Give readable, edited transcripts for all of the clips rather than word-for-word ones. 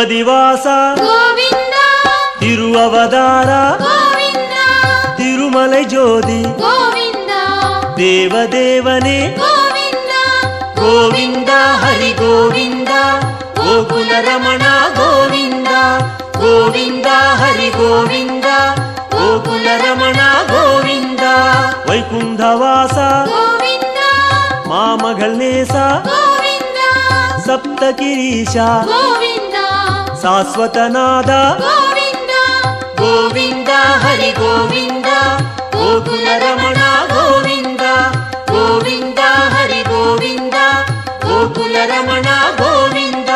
ತಿರುಪದಿವಾಸ ಗೋವಿಂದ ತಿರುವವತಾರ ಗೋವಿಂದ ತಿರುಮಲೈ ಜ್ಯೋತಿ ಗೋವಿಂದ ದೇವದೇವನೇ ಗೋವಿಂದ ಗೋವಿಂದ ಹರಿ ಗೋವಿಂದ ಗೋಕುಲ ರಮಣ ಗೋವಿಂದ ಗೋವಿಂದ ಹರಿ ಗೋವಿಂದ ಗೋಕುಲ ರಮಣ ಗೋವಿಂದ ವೈಕುಂಠವಾಸ ಗೋವಿಂದ ಮಾಮಗಳ್ ನೇಸ ಗೋವಿಂದ ಸಪ್ತಗಿರೀಶ ಗೋವಿಂದ ಶಾಶ್ವತನಾದ ಗೋವಿಂದ ಗೋವಿಂದ ಹರಿ ಗೋವಿಂದ ಗೋಕುಲ ರಮಣ ಗೋವಿಂದ ಗೋವಿಂದ ಹರಿ ಗೋವಿಂದ ಗೋಕುಲ ರಮಣ ಗೋವಿಂದ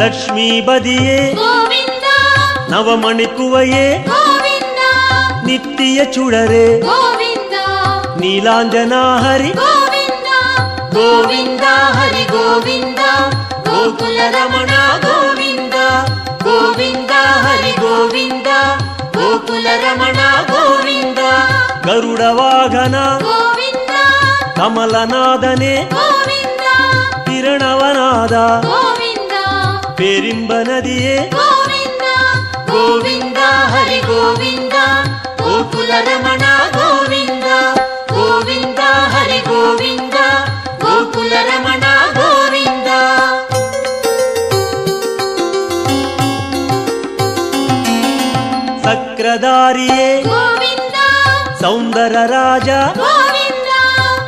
ಲಕ್ಷ್ಮೀ ಬದಿಯೇ ಗೋವಿಂದ ನವಮಣಿಕುವಯೇ ಗೋವಿಂದ ನಿತ್ಯ ಚುಡರೆ ಗೋವಿಂದ ನೀಲಾಂಜನ ಹರಿ ಗೋವಿಂದ ಗೋವಿಂದ ಹರಿ ಗೋವಿಂದ ಗೋಕುಲ ರಮಣ ಗೋವಿಂದ ಗೋವಿಂದ ಹರಿ ಗೋವಿಂದ ಗೋಕುಲ ರಮಣ ಗೋವಿಂದ ಗರುಡ ವಾಹನ ಗೋವಿಂದ ಕಮಲನಾದನೆ ಗೋವಿಂದ ಕಿರಣವನಾದ ಗೋವಿಂದ ಪೇರಿಂಬ ನದಿಯೇ ಗೋವಿಂದ ಗೋವಿಂದ ಹರಿ ಗೋವಿಂದ ಗೋಕುಲ ರಮಣ ಗೋವಿಂದ ಗೋವಿಂದ ಹರಿ ಗೋವಿಂದ ಗೋಕುಲ ರಮಣ ಗೋವಿಂದ ಸಕ್ರಧಾರಿಯೇ ಗೋವಿಂದ ಸೌಂದರ ರಾಜ ಗೋವಿಂದ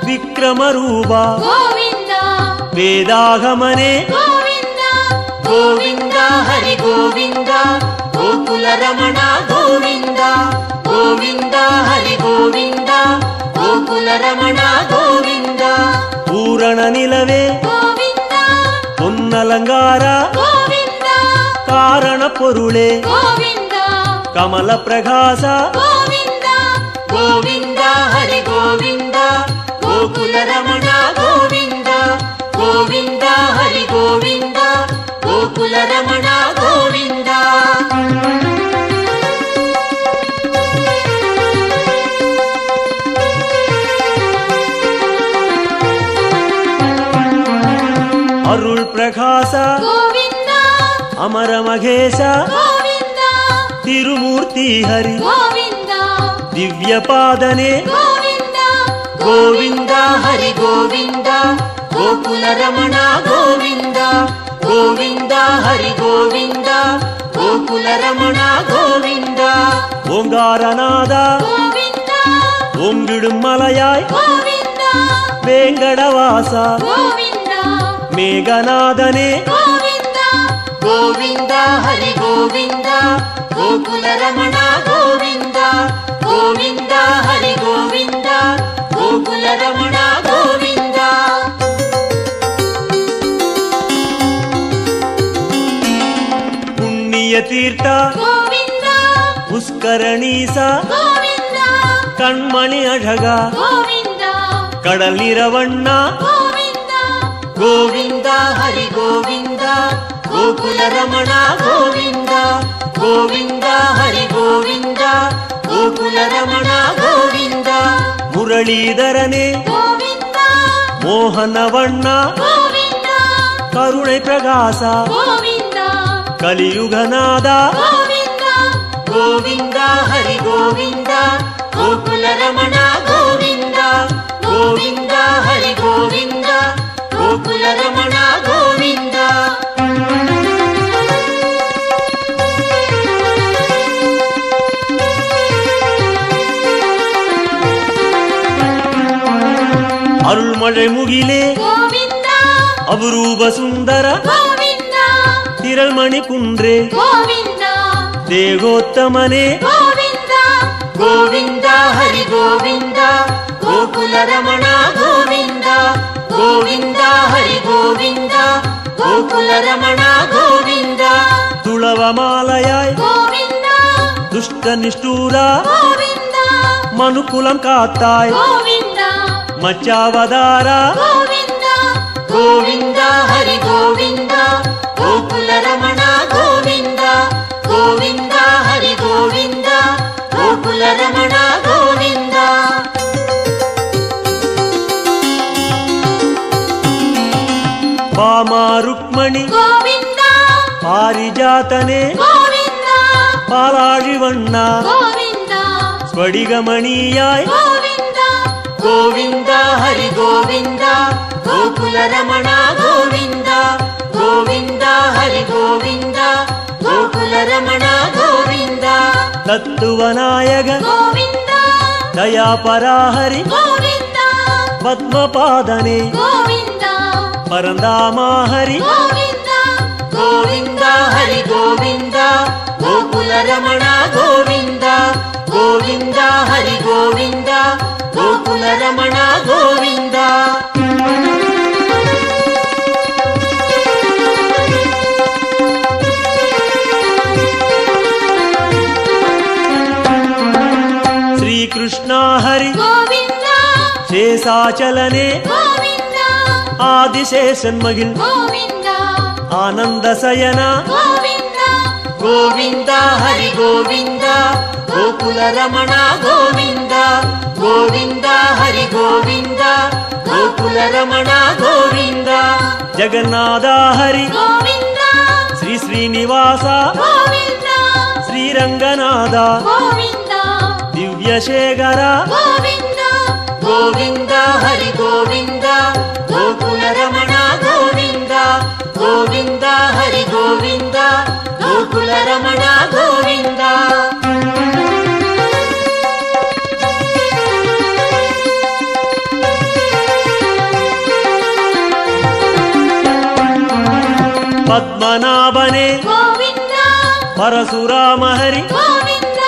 ವಿಕ್ರಮ ರೂಪ ಗೋವಿಂದ ವೇದಾಗಮನೆ ಗೋವಿಂದ ಗೋವಿಂದ ಹರಿ ಗೋವಿಂದ ಗೋಕುಲ ರಮಣ ಗೋವಿಂದ ಗೋವಿಂದ ಹರಿ ಗೋವಿಂದ ಗೋಕುಲ ರಮಣ ಗೋವಿಂದ ಪೂರಣ ನಿಲವೇ ಗೋವಿಂದ ಹೊನ್ನಲಂಗಾರ ಗೋವಿಂದ ಕಾರಣ ಪೊರುಳೆ ಗೋವಿಂದ ಕಮಲ ಪ್ರಕಾಶ ಗೋವಿಂದ ಗೋವಿಂದ ಹರಿ ಗೋವಿಂದ ಗೋಕುಲ ರಮಣ ಗೋವಿಂದ ಗೋವಿಂದ ಹರಿ ಗೋವಿಂದ ಗೋಕುಲ ರಮಣ ಗೋವಿಂದ ಅರುಳ್ ಪ್ರಕಾಶ ಗೋವಿಂದ ಅಮರ ಮಹೇಶ ಗೋವಿಂದ ತಿರುಮೂರ್ತಿ ಹರಿ ಗೋವಿಂದ ದಿವ್ಯ ಪಾದನೆ ಗೋವಿಂದ ಗೋವಿಂದ ಹರಿ ಗೋವಿಂದ ಗೋಕುಲ ರಮಣ ಗೋವಿಂದ ಗೋವಿಂದ ಹರಿ ಗೋವಿಂದ ಗೋಕುಲ ರಮಣ ಗೋವಿಂದ ಓಂಗಾರನಾದ ಗೋವಿಂದ ಓಂಗಿಡುಂ ಮಲಯಾಯ್ ಗೋವಿಂದ ವೇಂಗಡವಾಸ ಗೋವಿಂದ ಮೇಘನಾದನೆ ಗೋವಿಂದ ಗೋವಿಂದ ಹರಿ ಗೋವಿಂದ ಗೋಕುಲ ರಮಣ ಗೋವಿಂದ ಗೋವಿಂದ ಹರಿ ಗೋವಿಂದ ಗೋಕುಲ ರಮಣ ಗೋವಿಂದ ಪುಣ್ಯ ತೀರ್ಥ ಗೋವಿಂದ ಪುಷ್ಕರಣೀಸ ಗೋವಿಂದ ಕಣ್ಮಣಿ ಅಢಗ ಗೋವಿಂದ ಕಡಲ್ ನೀರವಣ್ಣ ಗೋವಿಂದ ಗೋವಿಂದ ಹರಿ ಗೋವಿಂದ ಗೋಕುಲ ರಮಣ ಗೋವಿಂದ ಗೋವಿಂದ ಹರಿ ಗೋವಿಂದ ಗೋಕುಲ ರಮಣ ಗೋವಿಂದ ಮುರಳೀಧರನೇ ಗೋವಿಂದ ಮೋಹನವಣ್ಣ ಗೋವಿಂದ ಕರುಣೈ ಪ್ರಕಾಶ ಗೋವಿಂದ ಕಲಿಯುಗನಾದ ಗೋವಿಂದ ಗೋವಿಂದ ಹರಿ ಗೋವಿಂದ ಗೋಕುಲ ರಮಣ ಗೋವಿಂದ ಗೋವಿಂದ ಹರಿ ಗೋವಿಂದ ಗೋಕುಲ ರಮಣ ಗೋವಿಂದ ಅರುಳ್ಮಳೆ ಮುಗಿಲೆ ಗೋವಿಂದ ಅಪರೂಪ ಸುಂದರ ಗೋವಿಂದ ತಿರಳ್ಮಣಿ ಕುಂಡ್ರೆ ಗೋವಿಂದ ದೇಗೋತ್ತಮನೆ ಗೋವಿಂದ ಗೋವಿಂದ ಹರಿ ಗೋವಿಂದ ಗೋಕುಲ ರಮಣ ಗೋವಿಂದ ಗೋವಿಂದ ಹರಿ ಗೋವಿಂದ ಗೋಕುಲ ರಮಣ ಗೋವಿಂದ ತುಳವ ಮಾಲಯಾಯ್ ಗೋವಿಂದ ದುಷ್ಟ ನಿಷ್ಠೂರ ಗೋವಿಂದ ಮನುಕುಲಂ ಕಾತ್ತಾಯ್ ಗೋವಿಂದ ಮಚ್ಚಾವದಾರ ಗೋವಿಂದ ಗೋವಿಂದ ಹರಿ ಗೋವಿಂದ ಗೋಕುಲ ರಮಣ ಗೋವಿಂದ ಗೋವಿಂದ ಹರಿ ಗೋವಿಂದ ಗೋಕುಲ ರಮಣ ಗೋವಿಂದ. ಭಾಮ ರುಕ್ಮಣಿ ಗೋವಿಂದ ಪಾರಿಜಾತನೆ ಗೋವಿಂದ ಪಾಲಾழிವಣ್ಣ ಗೋವಿಂದ ಸ್ಫಟಿಕಮಣಿಯಾಯ್ ಗೋವಿಂದ ಗೋವಿಂದ ಹರಿ ಗೋವಿಂದ ಗೋಕುಲ ರಮಣ ಗೋವಿಂದ ಗೋವಿಂದ ಹರಿ ಗೋವಿಂದ ಗೋಕುಲ ರಮಣ ಗೋವಿಂದ. ತತ್ವನಾಯಕ ಗೋವಿಂದ ದಯಾಪರಾಹರಿ ಗೋವಿಂದ ಪದ್ಮಪಾದನೆ ಗೋವಿಂದ ಪರಂದಾಮ ಹರಿ ಗೋವಿಂದ ಗೋವಿಂದ ಹರಿ ಗೋವಿಂದ ಗೋಕುಲ ರಮಣ ಗೋವಿಂದ ಗೋವಿಂದ ಹರಿ ಗೋವಿಂದ ಗೋಕುಲ ರಮಣ ಗೋವಿಂದ. ಶ್ರೀಕೃಷ್ಣ ಹರಿ ಗೋವಿಂದ ಶೇಷಾಚಲನೆ ಗೋವಿಂದ ಆದಿಶೇಷನ್ಮಗಿಲ್ ಗೋವಿಂದ ಆನಂದ ಸಯನ ಗೋವಿಂದ ಗೋವಿಂದ ಹರಿ ಗೋವಿಂದ ಗೋಕುಲ ರಮಣ ಗೋವಿಂದ ಗೋವಿಂದ ಹರಿ ಗೋವಿಂದ ಗೋಕುಲ ರಮಣ ಗೋವಿಂದ. ಜಗನ್ನಾಥ ಹರಿ ಗೋವಿಂದ ಶ್ರೀ ಶ್ರೀನಿವಾಸ ಗೋವಿಂದ ಶ್ರೀರಂಗನಾಥ ಗೋವಿಂದ ದಿವ್ಯಶೇಖರ ಗೋವಿಂದ ಗೋವಿಂದ ಹರಿ ಗೋವಿಂದ ಗೋಕುಲ ರಮಣ ಗೋವಿಂದ ಗೋವಿಂದ ಹರಿ ಗೋವಿಂದ ಗೋಕುಲ ರಮಣ ಗೋವಿಂದ. ಪದ್ಮನಾಭನೆ ಗೋವಿಂದ ಪರಶುರಾಮ ಹರಿ ಗೋವಿಂದ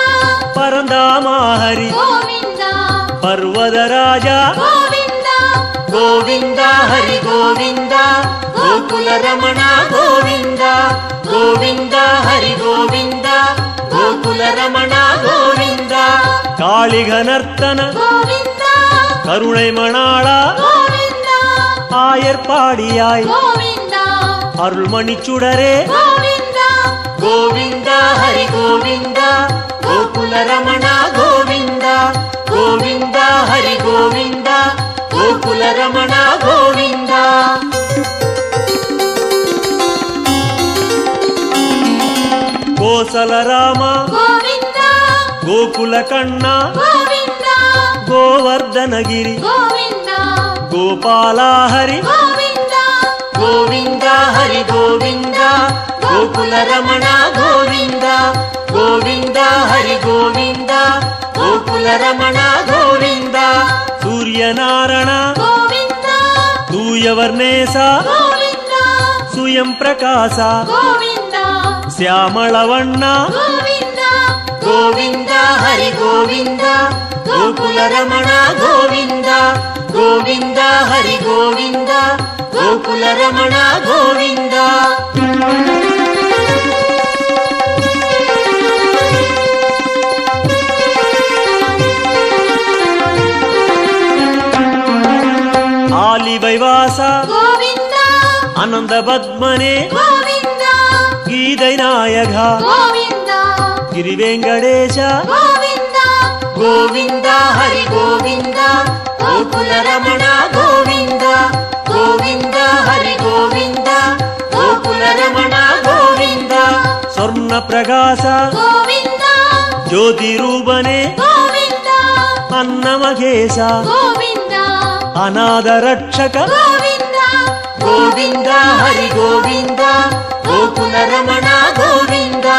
ಪರಂದಾಮ ಹರಿ ಗೋವಿಂದ ಪರ್ವತ ರಾಜ ಗೋವಿಂದ ಗೋವಿಂದ ಹರಿ ಗೋವಿಂದ ಗೋಕುಲ ರಮಣ ಗೋವಿಂದ ಗೋವಿಂದ ಹರಿ ಗೋವಿಂದ ಗೋಕುಲ ರಮಣ ಗೋವಿಂದ. ಕಾಳಿಗನರ್ತನ ಗೋವಿಂದ கருணை மணாள ಗೋವಿಂದ ஆயர்பாடியாய் ಗೋವಿಂದ அருள்மணி சுடரே ಗೋವಿಂದ கோவிந்த ஹரி கோவிந்த கோகுல ரமண கோவிந்த கோவிந்த ஹரி கோவிந்த கோகுல ரமண கோவிந்த. கோசல ராಮ ಗೋವಿಂದ கோகுல கண்ணா ಗೋವಿಂದ கோவர்தனகிரி ಗೋವಿಂದ கோபால ஹரி ಗೋವಿಂದ கோவிந்த ஹரி கோவிந்த கோகுல ரமண கோவிந்த கோவிந்த ஹரி கோவிந்த கோகுல ரமண கோவிந்த. சூரியநாராயண ಗೋವಿಂದ தூயவர்ணேச ಗೋವಿಂದ சுயம் பிரகாச ಗೋವಿಂದ ಶ್ಯಾಮಳವಣ್ಣ ಗೋವಿಂದ ಗೋವಿಂದ ಹರಿ ಗೋವಿಂದ ಗೋಕುಲ ರಮಣ ಗೋವಿಂದ ಗೋವಿಂದ ಹರಿ ಗೋವಿಂದ ಗೋಕುಲ ರಮಣ ಗೋವಿಂದ. ஆலிவைவாச ಗೋವಿಂದ அனந்த பத்மனே ಗೋವಿಂದ கீதை நாயக ಗೋವಿಂದ ಗಿರಿವೆಂಕಟೇಶ ಗೋವಿಂದ ಗೋವಿಂದ ಹರಿ ಗೋವಿಂದ ಗೋಕುಲ ರಮಣ ಗೋವಿಂದ ಗೋವಿಂದ ಹರಿ ಗೋವಿಂದ ಗೋಕುಲ ರಮಣ ಗೋವಿಂದ. ಸ್ವರ್ಣ ಪ್ರಕಾಶ ಗೋವಿಂದ ಜ್ಯೋತಿ ರೂಪನೆ ಗೋವಿಂದ ಅನ್ನಮಘೇಶ ಗೋವಿಂದ ಅನಾಥ ರಕ್ಷಕ ಗೋವಿಂದ ಗೋವಿಂದ ಹರಿ ಗೋವಿಂದ ಗೋಕುಲ ರಮಣ ಗೋವಿಂದ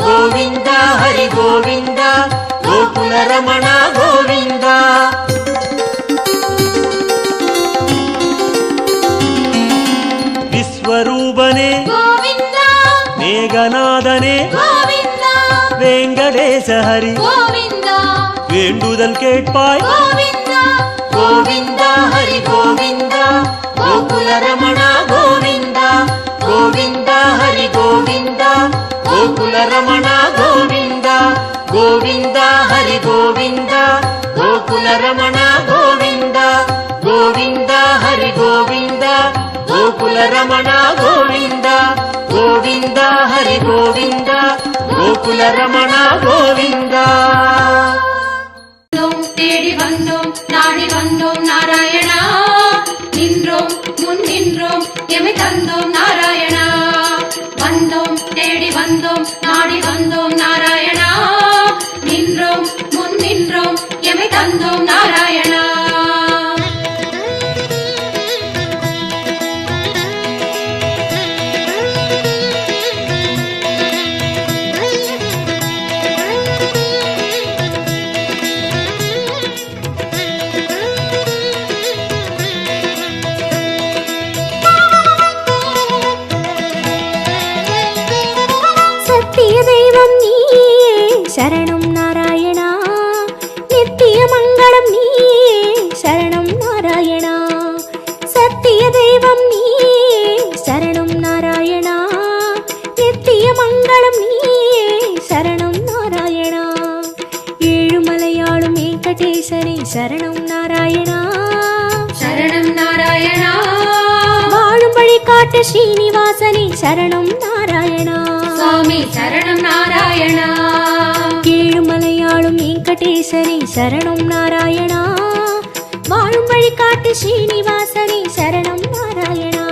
ಗೋವಿಂದ ಹರಿ ಗೋವಿಂದ ಗೋಕುಲ ರಮಣ ಗೋವಿಂದ. ವಿಶ್ವರೂಪನೆ ಗೋವಿಂದ ಮೇಘನಾದನೆ ಗೋವಿಂದ ವೆಂಕಟೇಶ ಹರಿ ಗೋವಿಂದ வேண்டுதல் கேட்பாய் ಗೋವಿಂದ ಗೋವಿಂದ ಹರಿ ಗೋವಿಂದ ಗೋಕುಲ ರಮಣ ಗೋವಿಂದ ಗೋವಿಂದ ಹರಿ ಗೋವಿಂದ ಗೋಕುಲ ರಮಣ ಗೋವಿಂದ ಗೋವಿಂದ ಹರಿ ಗೋವಿಂದ ಗೋಕುಲ ರಮಣ ಗೋವಿಂದ ಗೋವಿಂದ ಹರಿ ಗೋವಿಂದ ಗೋಕುಲ ರಮಣ ಗೋವಿಂದ ಗೋವಿಂದ ಹರಿ ಗೋವಿಂದ ಗೋಕುಲ ರಮಣ ಗೋವಿಂದ. தந்தோம் நாராயணா. சத்திய தெய்வம் நீயே சரணம் நாராயணா. நித்திய மங்களம் நீயே சரணம் நாராயணா. சத்திய தெய்வம் நீயே சரணம் நாராயணா. நித்திய மங்களம் நீயே சரணம் நாராயணா. ஏழுமலையாளும் வெங்கடேசனே சரணம் நாராயணா. சரணம் நாராயணா. வாழும் வழிகாட்டு ஸ்ரீனிவாசனே சரணம் நாராயணா. சுவாமி சரணம் நாராயணா. ஏழுமலையாளும் வெங்கடேசனே சரணம் நாராயணா. வாழும் வழிகாட்டு ஸ்ரீனிவாசனே சரணம் நாராயணா.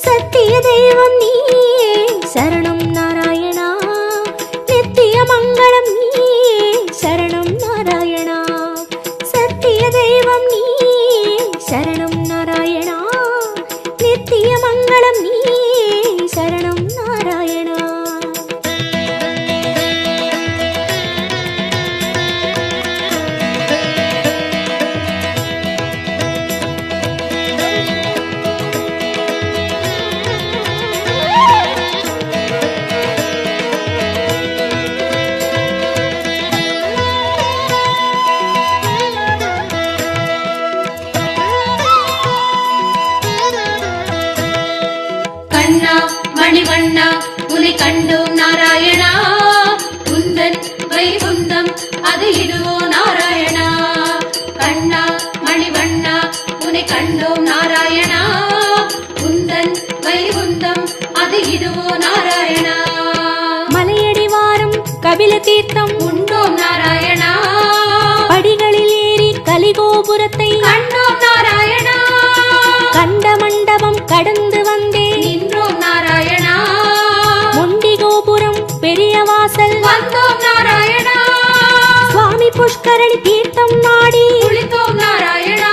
சத்திய தெய்வம் நீயே சரணம் நாராயணா. நித்திய மங்களம் நீயே சரணம் நாராயணா. சத்திய தெய்வம் நீயே சரணம் நாராயணா. நித்திய மங்களம் நீயே சரணம் நாராயணா. கண்ணா மணிவண்ணா உன்னை கண்டோம் நாராயணா. உந்தன் வைகுந்தம் அது இதுவோ நாராயணா. கண்ணா மணிவண்ணா உன்னை கண்டோம் நாராயணா. உந்தன் வைகுந்தம் அது இதுவோ நாராயணா. மலையடி வாரம் கபில தீர்த்தம் உண்டோம் நாராயணா. படிகளில் ஏறி கலிகோபுரத்தை கண்டோம் நாராயணா. கண்ட மண்டபம் கடந்து வந்தேன். நின்றோம் நாராயணா. முண்டி கோபுரம் பெரிய வாசல் வந்தோம் நாராயணா. சுவாமி புஷ்கரணி தீர்த்தம் நாடி குளித்தோம் நாராயணா.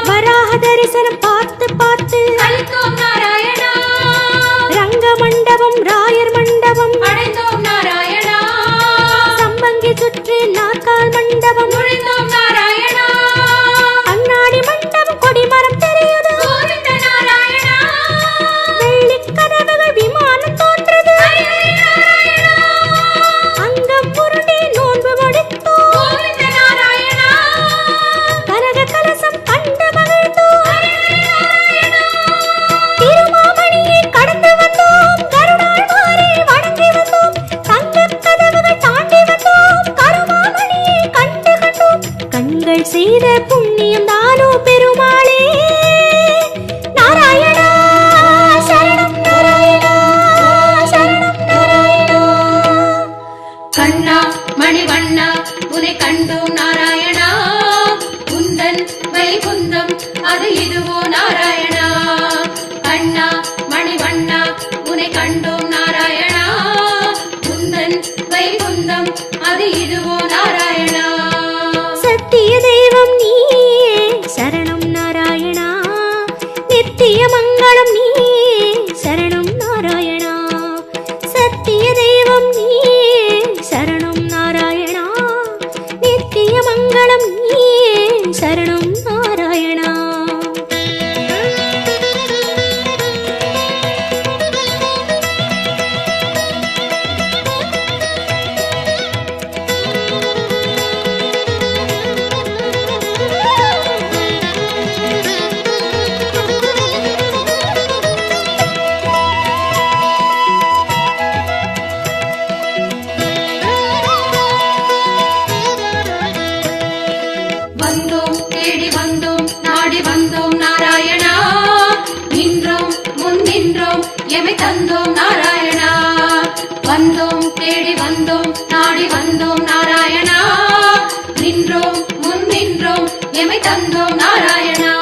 வராக தரிசனம் பார்த்து பார்த்து கழித்தோம் நாராயணா. ரங்க மண்டபம் ராயர் மண்டபம் அடைந்தோம் நாராயணா. சம்பங்கி சுற்றி நாற்கால் மண்டபம் நுழைந்தோம் நாராயணா. கண்ணாடி மண்டபம் கொடிமரம் தெரியுது. கோவிந்த நாராயணா. வெள்ளிக் கதவுகள் விமானம் தோன்றது. அங்கம் புரண்டி நோன்பு முடித்தோம். கோவிந்த நாராயணா. கனக கலசம் கண்டு மகிழ்ந்தோம். திருமாமணியை கடந்து வந்தோம். கருணாழ்வாரை வணங்கி வந்தோம். தங்கக் கதவுகள் தாண்டி வந்தோம். கருமாமணியை கண்டு கண்டோம். கண்கள் செய்த புண்ணியம் தானோ பெருமாளே. நாராயணா சரணம் நாராயணா. சரணம் நாராயணா. கண்ணா மணிவண்ணா உன்னை கண்டோம் நாராயணா. உந்தன் வைகுந்தம் அது இதுவோ நாராயணா. கண்ணா மணிவண்ணா உன்னை கண்டோம் நாராயணா. உந்தன் வைகுந்தம் அது இதுவோ நாராயணா. சத்திய தெய்வம் நீயே சரணம் நாராயணா. நித்திய மங்களம் நீயே சரணம் நாராயணா. சத்திய தெய்வம் நீயே சரணம் நாராயணா. நித்திய மங்களம் நீயே சரணம் நாராயணா. வந்தோம் தேடி வந்தோம் நாடி வந்தோம் நாராயணா. நின்றோம் முன் நின்றோம் எமை தந்தோம் நாராயணா. வந்தோம் தேடி வந்தோம் நாடி வந்தோம் நாராயணா. நின்றோம் முன் நின்றோம் எமை தந்தோம் நாராயணா.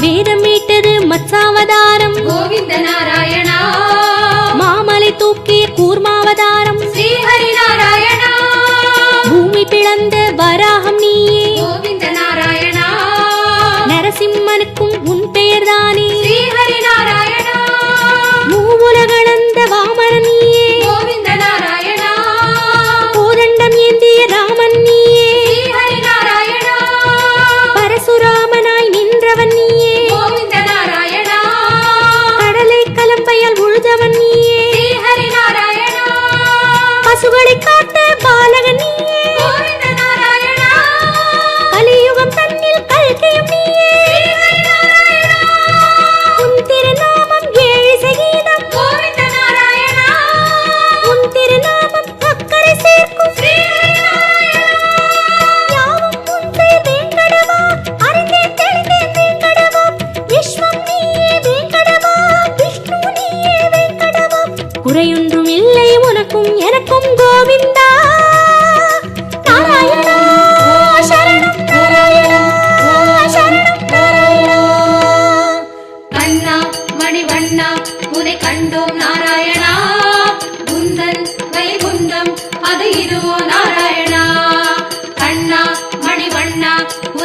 வேதம் மீட்டது மத்சாவதாரம். கோவிந்த நாராயணா. மாமலை தூக்கிய கூர்மாவதாரம். ஸ்ரீஹரி நாராயணா. பூமி பிளந்த வராகம் நீயே.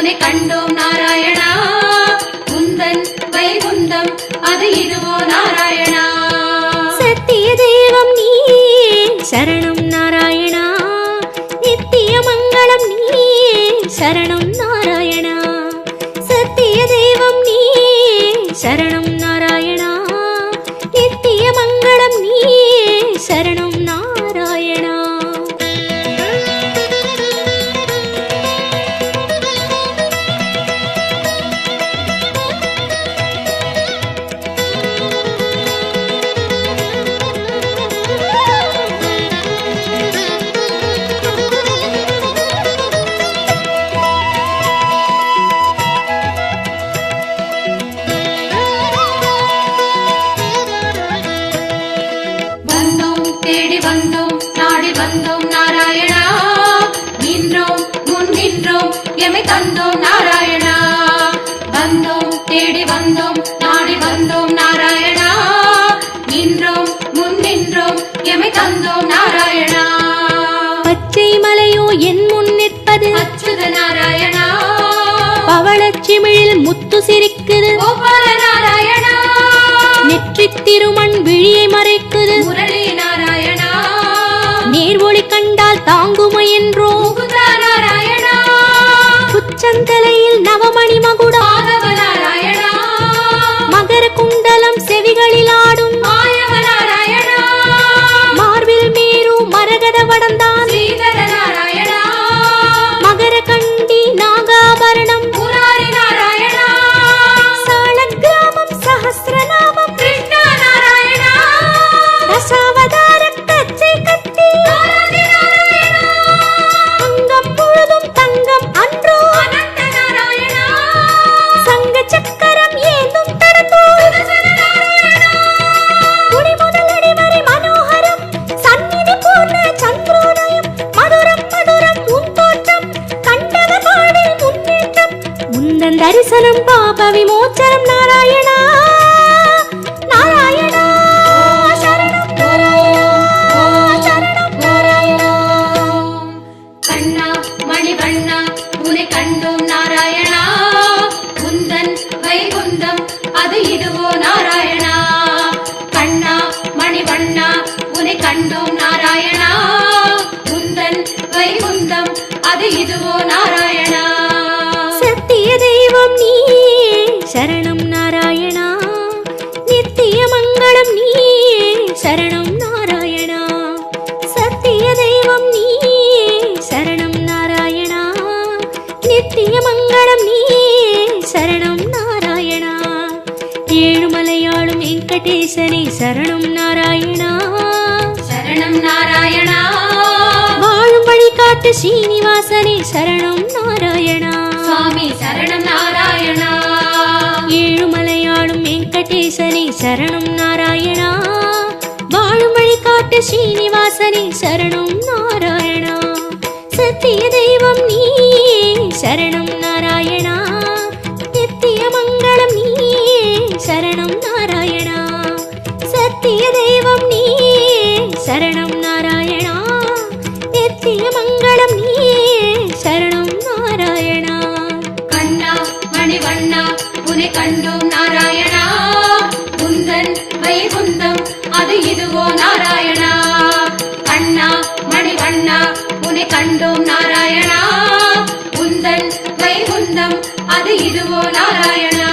உன்னை கண்டோம் நாராயணா உந்தன் வைகுந்தம் அது இதுவோ நாராயணா சத்திய தெய்வம் நீயே சரணம் நாராயணா நித்திய மங்களம் நீயே சரணம் நாராயணா சத்திய தெய்வம் நீயே சரணம் நாராயணா நித்திய மங்களம் நீயே சரணம் நாராயணா வந்தோம் தேடி வந்தோம் நாடி வந்தோம் நாராயணா நின்றோம் முன் நின்றோம் எமை தந்தோம் நாராயணா வந்தோம் தேடி வந்தோம் நாடி வந்தோம் நாராயணா நின்றோம் முன் நின்றோம் எமை தந்தோம் நாராயணா பச்சை மலையோ என் முன் நிற்பது அச்சுத நாராயணா பவளச்சிமிழில் முத்து சிரிக்குது கோபால நாராயணா நெற்றித் திருமண் விழியை மறைக்குது முரளி நாராயணா நேர்வொளி கண்டால் தாங்குமை என்றோ முகுந்தா நாராயணா உச்சந்தலையில் நவமணி மகுடம் மாதவ நாராயணா மகர குண்டலம் செவிகளில் ஆடும் மாயவ நாராயணா மார்பில் மேரு மரகத வடந்தான் ஸ்ரீதர நாராயணா மகர கண்டி நாகாபரணம் முராரி நாராயணா சாளக்கிராமம் சஹஸ்ரநாமம் கிருஷ்ண நாராயணா தசாவதார கச்சை கத்தி ஆதி நாராயணா அங்கம் முழுதும் தங்கம் அன்றோ அனந்த நாராயணா சங்க சக்கரம் ஏந்தும் தடந்தோ சுதர்சன நாராயணா முடி முதல் அடி வரை மனோகரம் சந்நிதி பூர்ண சந்திரோதயம் மதுரம் மதுரம் உன் தோற்றம் கண்டத பாடில் முன்னேற்றம் முந்தன் தரிசனம் பாப விமோச்சனம் நாராயணா நாராயணா சரணம் சரணம் கண்ணா மணி கண்ணா உன்னை கண்டோம் நாராயணா உந்தன் வைகுந்தம் அது இதுவோ நாராயணா கண்ணா மணி வண்ணா உன்னை கண்டோம் நாராயணா உந்தன் வைகுந்தம் அது இதுவோ நாராயணா சத்திய தெய்வம் நீயே சரணம் நாராயணா நித்திய மங்களம் நீயே சரணம் நாராயணா சத்திய தெய்வம் நீயே சரணம் நாராயணா நித்திய மங்களம் நீயே சரணம் நாராயணா ஏழுமலையாளும் வெங்கடேசனே சரணம் நாராயணா சரணம் நாராயணா வாழும் வழிகாட்டு ஸ்ரீனிவாசனே சரணம் நாராயணா சுவாமி சரணம் நாராயணா ஏழுமலையாளும் வெங்கடேசனே சரணம் நாராயணா வாழும் வழிகாட்டு ஸ்ரீனிவாசனே சரணம் நாராயணா சத்திய தெய்வம் நீயே சரணம் நாராயணா நித்திய மங்களம் நீயே சரணம் நாராயணா சத்திய தெய்வம் நீயே சரணம் நாராயணா நித்திய மங்களம் நீயே சரணம் நாராயணா கண்ணா மணி வண்ணா உன்னை கண்டோம் நாராயணா உந்தன் வைகுந்தம் அது இதுவோ நாராயணா கண்ணா மணி வண்ணா உன்னை கண்டோம் நாராயணா உந்தன் வைகுந்தம் அது இதுவோ நாராயணா